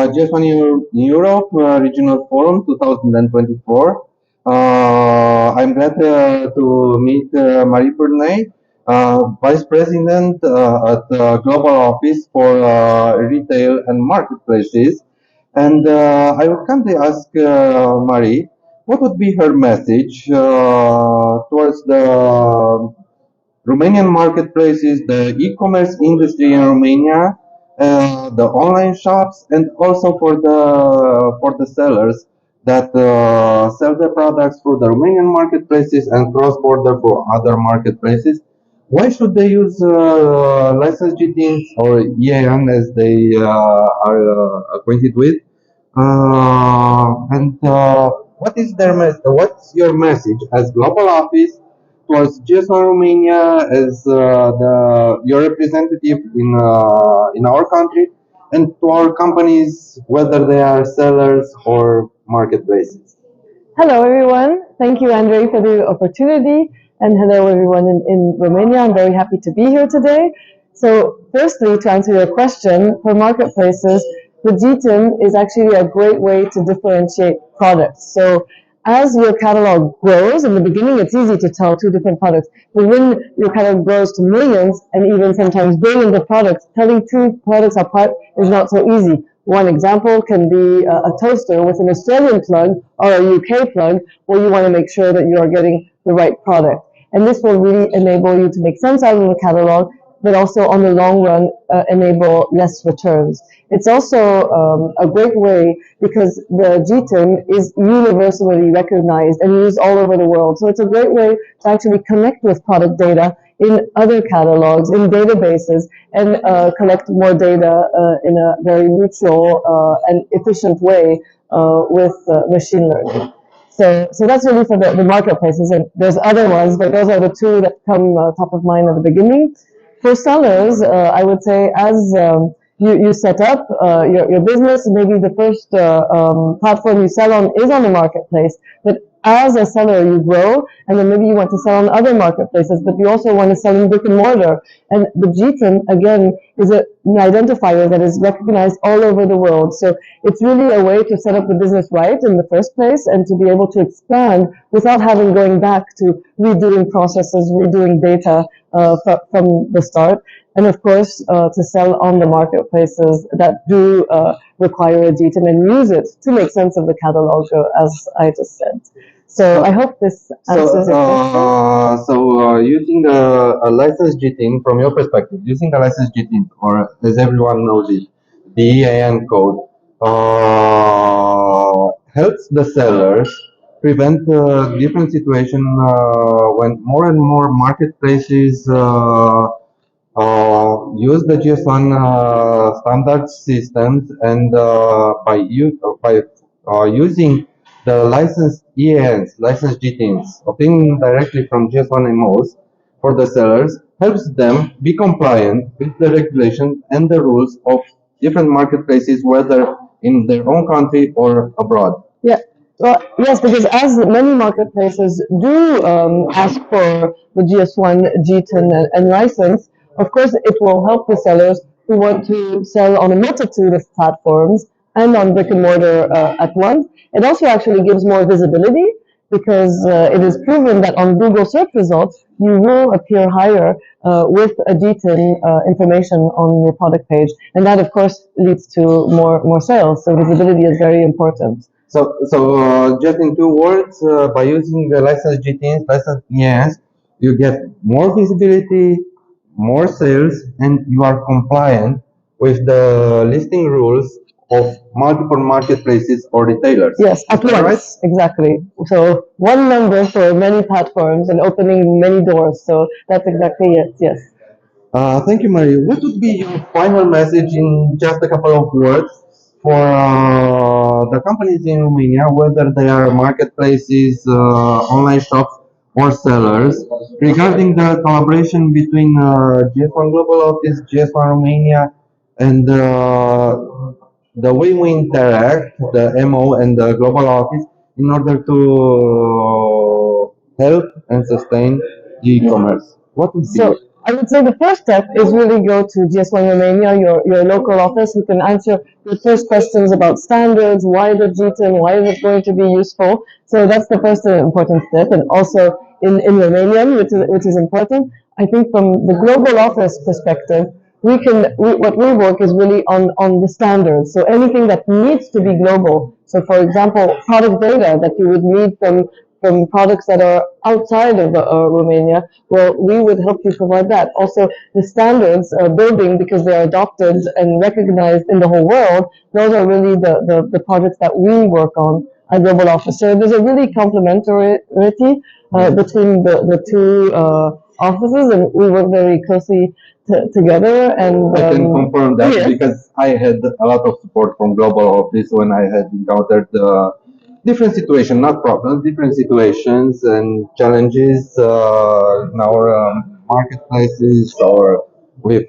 GS1 Europe Regional Forum 2024. I'm glad to meet Marie Purnay, Vice President at the Global Office for Retail and Marketplaces. And I would kindly ask Marie, what would be her message towards the Romanian marketplaces, the e-commerce industry in Romania, the online shops, and also for the sellers that sell their products through the Romanian marketplaces and cross-border for other marketplaces. Why should they use licensed GTINs or EAN as they are acquainted with? And what is what's your message as global office towards GS1 Romania as your representative in our country, and to our companies, whether they are sellers or marketplaces? Hello, everyone. Thank you, Andre, for the opportunity. And hello, everyone in Romania. I'm very happy to be here today. So, firstly, to answer your question, for marketplaces, the GTIN is actually a great way to differentiate products. So, as your catalog grows, in the beginning, it's easy to tell two different products. But when your catalog grows to millions and even sometimes billions of products, telling two products apart is not so easy. One example can be a toaster with an Australian plug or a UK plug, where you want to make sure that you are getting the right product. And this will really enable you to make sense out of the catalog, but also on the long run enable less returns. It's also a great way because the GTIN is universally recognized and used all over the world. So it's a great way to actually connect with product data in other catalogs, in databases, and collect more data in a very neutral and efficient way with machine learning. So that's really for the marketplaces, and there's other ones, but those are the two that come top of mind at the beginning. For sellers, I would say as you set up your business, maybe the first platform you sell on is on the marketplace, but as a seller you grow, and then maybe you want to sell on other marketplaces, but you also want to sell in brick and mortar. And the GTIN, again, is an identifier that is recognized all over the world. So it's really a way to set up the business right in the first place and to be able to expand without having going back to redoing processes, redoing data from the start. And of course, to sell on the marketplaces that do require a GTIN and use it to make sense of the catalog, as I just said. So I hope this answers your question. Using a licensed GTIN, from your perspective, using a licensed GTIN, or as everyone knows it, the EAN code, helps the sellers prevent different situation when more and more marketplaces use the GS1 standard systems, and by using the licensed EANs, licensed GTINs, obtained directly from GS1 MOs for the sellers, helps them be compliant with the regulations and the rules of different marketplaces, whether in their own country or abroad. Yeah. Well, yes, because as many marketplaces do ask for the GS1 GTIN and license, of course it will help the sellers who want to sell on a multitude of platforms and on brick and mortar at once. It also actually gives more visibility because it is proven that on Google search results, you will appear higher with a GTIN information on your product page. And that, of course, leads to more sales. So visibility is very important. So just in two words, by using the licensed GTINs, licensed EANs, you get more visibility, more sales, and you are compliant with the listing rules of multiple marketplaces or retailers. Yes, at once, right? Exactly. So one number for many platforms and opening many doors. So that's exactly it. Yes. Thank you, Marie. What would be your final message in just a couple of words for the companies in Romania, whether they are marketplaces, online shops, or sellers, regarding the collaboration between GS1 Global Office, GS1 Romania, and the way we interact, the MO and the Global Office, in order to help and sustain e-commerce? What would be? I would say the first step is really go to GS1 Romania, your local office, who can answer your first questions about standards, why the GTIN, why is it going to be useful. So that's the first important step, and also in Romanian, which is important. I think from the global office perspective, what we work is really on the standards. So anything that needs to be global. So for example, product data that you would need from products that are outside of Romania, well, we would help you provide that. Also, the standards building, because they are adopted and recognized in the whole world, those are really the projects that we work on at Global Office. So there's a really complementarity between the two offices, and we work very closely together. And I can confirm that yes. because I had a lot of support from Global Office when I had encountered different situations, not problems, different situations and challenges in our marketplaces or with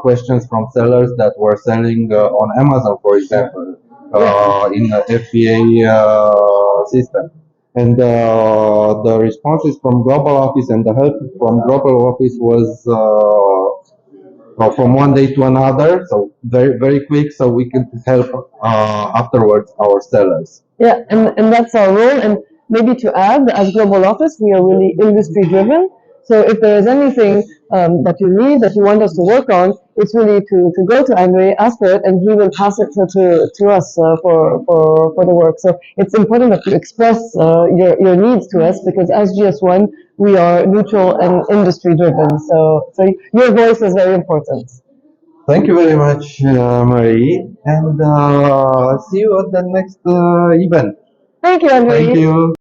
questions from sellers that were selling on Amazon, for example, in the FBA system. And the responses from Global Office and the help from Global Office was from one day to another, so very very quick, so we can help afterwards our sellers. Yeah, and that's our role. And maybe to add, as Global Office, we are really industry driven. So if there is anything that you need, that you want us to work on, it's really to go to Andre, ask for it, and he will pass it to us for the work. So it's important that you express your needs to us, because as GS1, we are neutral and industry driven. So your voice is very important. Thank you very much, Marie, and see you at the next event. Thank you, Andre. Thank you.